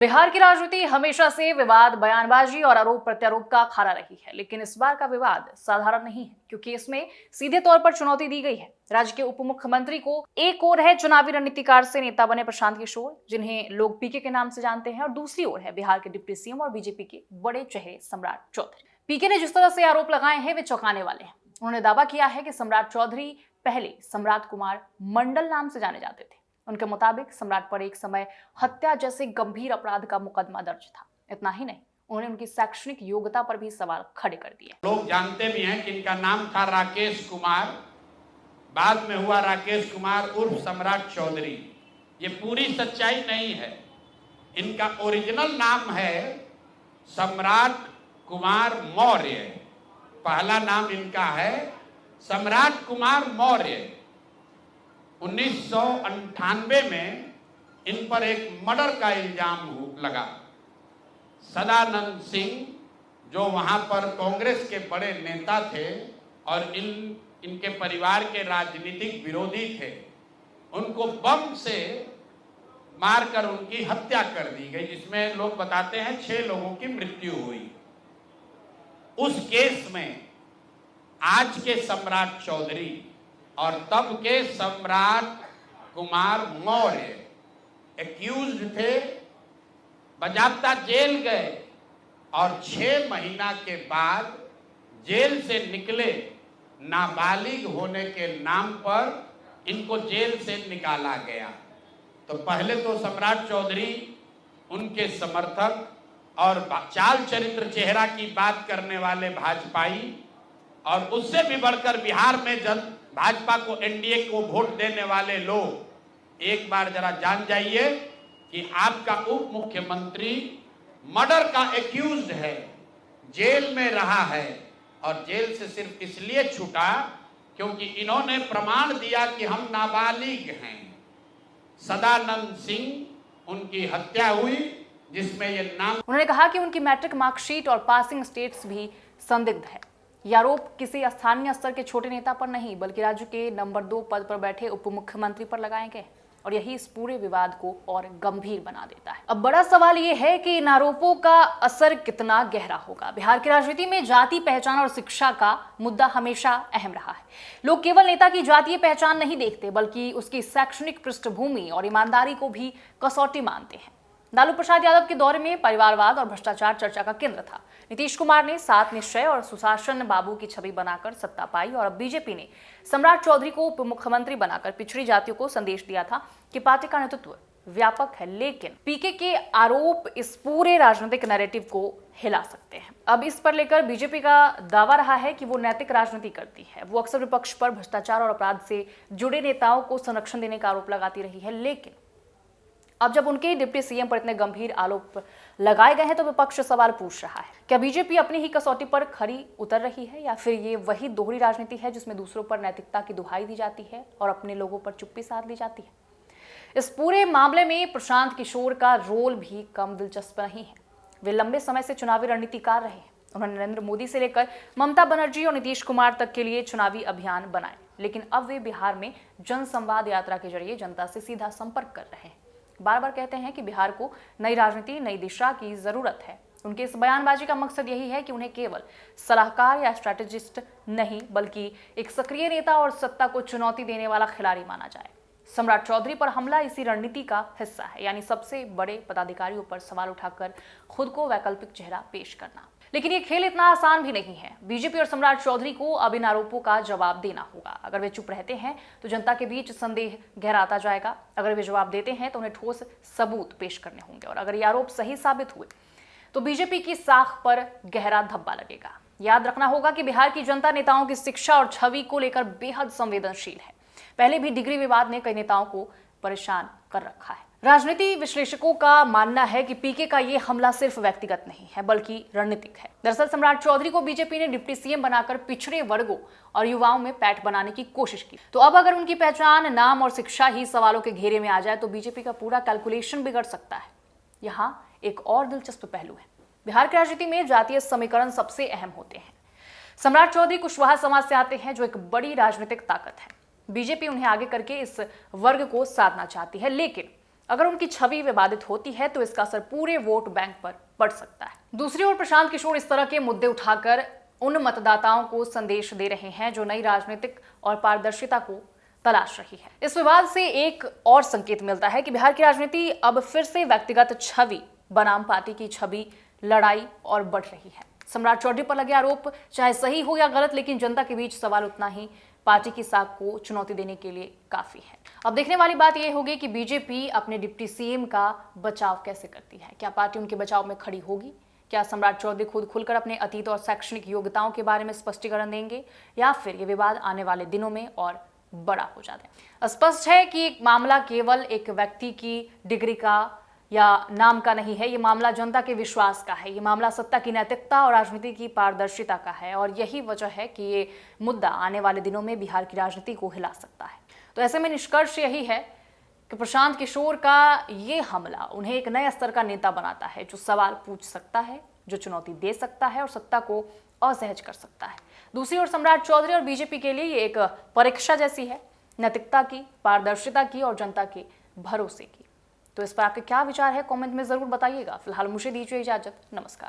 बिहार की राजनीति हमेशा से विवाद, बयानबाजी और आरोप प्रत्यारोप का अखाड़ा रही है, लेकिन इस बार का विवाद साधारण नहीं है क्योंकि इसमें सीधे तौर पर चुनौती दी गई है। राज्य के उप मुख्यमंत्री को एक ओर है चुनावी रणनीतिकार से नेता बने प्रशांत किशोर, जिन्हें लोग पीके के नाम से जानते हैं, और दूसरी ओर है बिहार के डिप्टी सीएम और बीजेपी के बड़े चेहरे सम्राट चौधरी। पीके ने जिस तरह से आरोप लगाए हैं वे चौंकाने वाले हैं। उन्होंने दावा किया है कि सम्राट चौधरी पहले सम्राट कुमार मंडल नाम से जाने जाते थे। उनके मुताबिक सम्राट पर एक समय हत्या जैसे गंभीर अपराध का मुकदमा दर्ज था। इतना ही नहीं, उन्होंने उनकी शैक्षणिक योग्यता पर भी सवाल खड़े कर दिए। लोग जानते भी हैं कि इनका नाम था राकेश कुमार, बाद में हुआ राकेश कुमार उर्फ सम्राट चौधरी। ये पूरी सच्चाई नहीं है। इनका ओरिजिनल नाम है सम्राट कुमार मौर्य। पहला नाम इनका है सम्राट कुमार मौर्य। 1998 में इन पर एक मर्डर का इल्जाम लगा। सदानंद सिंह जो वहां पर कांग्रेस के बड़े नेता थे और इनके परिवार के राजनीतिक विरोधी थे, उनको बम से मारकर उनकी हत्या कर दी गई, जिसमें लोग बताते हैं 6 लोगों की मृत्यु हुई। उस केस में आज के सम्राट चौधरी और तब के सम्राट कुमार मौर्य एक्यूज्ड थे, बाजाप्ता जेल गए और 6 महीना के बाद जेल से निकले। नाबालिग होने के नाम पर इनको जेल से निकाला गया। तो पहले तो सम्राट चौधरी, उनके समर्थक और चाल चरित्र चेहरा की बात करने वाले भाजपाई, और उससे भी बढ़कर बिहार में भाजपा को, एनडीए को वोट देने वाले लोग एक बार जरा जान जाइए कि आपका उप मुख्यमंत्री मर्डर का एक्यूज्ड है, जेल में रहा है, और जेल से सिर्फ इसलिए छूटा क्योंकि इन्होंने प्रमाण दिया कि हम नाबालिग हैं। सदानंद सिंह, उनकी हत्या हुई जिसमें ये नाम। उन्होंने कहा कि उनकी मैट्रिक मार्कशीट और पासिंग स्टेट्स भी संदिग्ध है। यह आरोप किसी स्थानीय स्तर के छोटे नेता पर नहीं बल्कि राज्य के नंबर 2 पद पर बैठे उप मुख्यमंत्री पर लगाए गए, और यही इस पूरे विवाद को और गंभीर बना देता है। अब बड़ा सवाल यह है कि इन आरोपों का असर कितना गहरा होगा। बिहार की राजनीति में जाति पहचान और शिक्षा का मुद्दा हमेशा अहम रहा है। लोग केवल नेता की जातीय पहचान नहीं देखते बल्कि उसकी शैक्षणिक पृष्ठभूमि और ईमानदारी को भी कसौटी मानते हैं। लालू प्रसाद यादव के दौर में परिवारवाद और भ्रष्टाचार चर्चा का केंद्र था। नीतीश कुमार ने 7 निश्चय और सुशासन बाबू की छवि बनाकर सत्ता पाई, और अब बीजेपी ने सम्राट चौधरी को उप मुख्यमंत्री बनाकर पिछड़ी जातियों को संदेश दिया था कि पार्टी का नेतृत्व व्यापक है। लेकिन पीके के आरोप इस पूरे राजनीतिक नैरेटिव को हिला सकते हैं। अब इस पर लेकर बीजेपी का दावा रहा है कि वो नैतिक राजनीति करती है। वो अक्सर विपक्ष पर भ्रष्टाचार और अपराध से जुड़े नेताओं को संरक्षण देने का आरोप लगाती रही है, लेकिन अब जब उनके डिप्टी सीएम पर इतने गंभीर आरोप लगाए गए हैं तो विपक्ष सवाल पूछ रहा है, क्या बीजेपी अपनी ही कसौटी पर खरी उतर रही है, या फिर ये वही दोहरी राजनीति है जिसमें दूसरों पर नैतिकता की दुहाई दी जाती है और अपने लोगों पर चुप्पी साध ली जाती है। इस पूरे मामले में प्रशांत किशोर का रोल भी कम दिलचस्प नहीं है। वे लंबे समय से चुनावी रणनीतिकार रहे हैं। उन्होंने नरेंद्र मोदी से लेकर ममता बनर्जी और नीतीश कुमार तक के लिए चुनावी अभियान बनाए, लेकिन अब वे बिहार में जन संवाद यात्रा के जरिए जनता से सीधा संपर्क कर रहे हैं। बार बार कहते हैं कि बिहार को नई राजनीति, नई दिशा की जरूरत है। उनके इस बयानबाजी का मकसद यही है कि उन्हें केवल सलाहकार या स्ट्रैटेजिस्ट नहीं बल्कि एक सक्रिय नेता और सत्ता को चुनौती देने वाला खिलाड़ी माना जाए। सम्राट चौधरी पर हमला इसी रणनीति का हिस्सा है, यानी सबसे बड़े पदाधिकारियों पर सवाल उठाकर खुद को वैकल्पिक चेहरा पेश करना। लेकिन ये खेल इतना आसान भी नहीं है। बीजेपी और सम्राट चौधरी को अब इन आरोपों का जवाब देना होगा। अगर वे चुप रहते हैं तो जनता के बीच संदेह गहराता जाएगा। अगर वे जवाब देते हैं तो उन्हें ठोस सबूत पेश करने होंगे, और अगर ये आरोप सही साबित हुए तो बीजेपी की साख पर गहरा धब्बा लगेगा। याद रखना होगा कि बिहार की जनता नेताओं की शिक्षा और छवि को लेकर बेहद संवेदनशील है। पहले भी डिग्री विवाद ने कई नेताओं को परेशान कर रखा है। राजनीति विश्लेषकों का मानना है कि पीके का ये हमला सिर्फ व्यक्तिगत नहीं है बल्कि रणनीतिक है। दरअसल सम्राट चौधरी को बीजेपी ने डिप्टी सीएम बनाकर पिछड़े वर्गों और युवाओं में पैठ बनाने की कोशिश की। तो अब अगर उनकी पहचान, नाम और शिक्षा ही सवालों के घेरे में आ जाए तो बीजेपी का पूरा कैलकुलेशन बिगड़ सकता है। यहाँ एक और दिलचस्प पहलू है। बिहार की राजनीति में जातीय समीकरण सबसे अहम होते हैं। सम्राट चौधरी कुशवाहा समाज से आते हैं जो एक बड़ी राजनीतिक ताकत है। बीजेपी उन्हें आगे करके इस वर्ग को साधना चाहती है, लेकिन अगर उनकी छवि विवादित होती है तो इसका असर पूरे वोट बैंक पर पड़ सकता है। दूसरी ओर प्रशांत किशोर इस तरह के मुद्दे उठाकर उन मतदाताओं को संदेश दे रहे हैं जो नई राजनीतिक और पारदर्शिता को तलाश रही है। इस विवाद से एक और संकेत मिलता है कि बिहार की राजनीति अब फिर से व्यक्तिगत छवि बनाम पार्टी की छवि लड़ाई और बढ़ रही है। सम्राट चौधरी पर लगे आरोप चाहे सही हो या गलत, लेकिन जनता के बीच सवाल उतना ही पार्टी की साख को चुनौती देने के लिए काफी है। अब देखने वाली बात यह होगी कि बीजेपी अपने डिप्टी सीएम का बचाव कैसे करती है। क्या पार्टी उनके बचाव में खड़ी होगी? क्या सम्राट चौधरी खुद खुलकर अपने अतीत और शैक्षणिक योग्यताओं के बारे में स्पष्टीकरण देंगे, या फिर ये विवाद आने वाले दिनों में और बड़ा हो जाता है? स्पष्ट है कि एक मामला केवल एक व्यक्ति की डिग्री का या नाम का नहीं है। ये मामला जनता के विश्वास का है। ये मामला सत्ता की नैतिकता और राजनीति की पारदर्शिता का है, और यही वजह है कि ये मुद्दा आने वाले दिनों में बिहार की राजनीति को हिला सकता है। तो ऐसे में निष्कर्ष यही है कि प्रशांत किशोर का ये हमला उन्हें एक नए स्तर का नेता बनाता है, जो सवाल पूछ सकता है, जो चुनौती दे सकता है और सत्ता को असहज कर सकता है। दूसरी ओर सम्राट चौधरी और बीजेपी के लिए ये एक परीक्षा जैसी है, नैतिकता की, पारदर्शिता की और जनता के भरोसे की। तो इस पर आपके क्या विचार है, कमेंट में जरूर बताइएगा। फिलहाल मुझे दीजिए इजाजत। नमस्कार।